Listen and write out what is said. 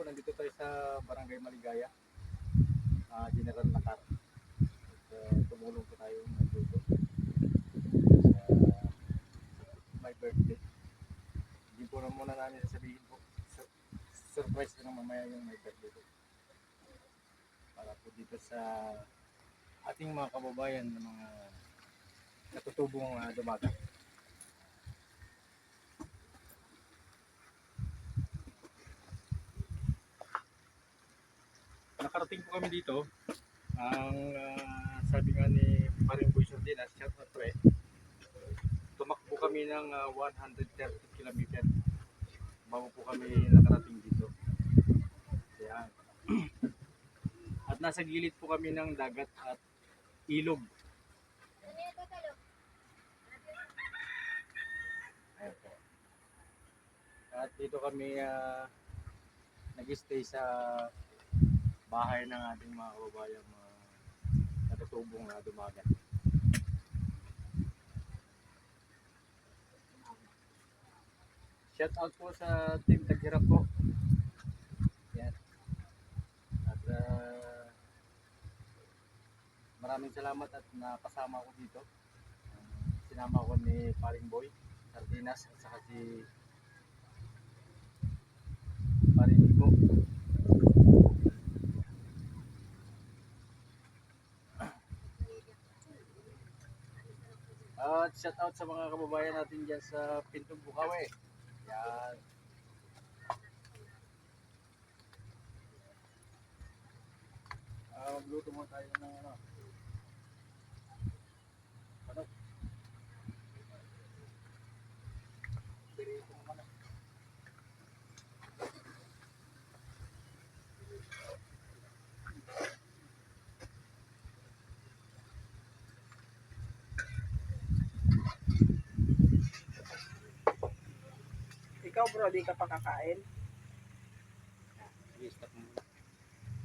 po, nandito tayo sa Barangay Maligaya, General Nakar. Tumulong po tayo nandito sa my birthday. Hindi po na muna namin sasabihin po. Surprise ko na mamaya yung my birthday po. Para po dito sa ating mga kababayan na mga natutubong dumagat. Nakarating po kami dito. Ang sabi nga ni Paring Boy Sardinas, shout out pre, tumakbo kami ng 130 km bago po kami nakarating dito. Ayan. At nasa gilid po kami ng dagat at ilog. Ayan po. At dito kami nag-stay sa bahay ng ating mga kababayan, mga natutubong dumagat. Shout out po sa Team Taghirap po. Yan. At maraming salamat at napasama ko dito. Sinama ko ni Paring Boy Sardinas at saka si Paring Ibo. At shout out sa mga kababayan natin dyan sa Pintong Bukawi. Yan. Magluto mo tayo ng ano. Ano? Pirito mo mana. Ikaw bro, di ka pa kakain? Sige, stop mo muna.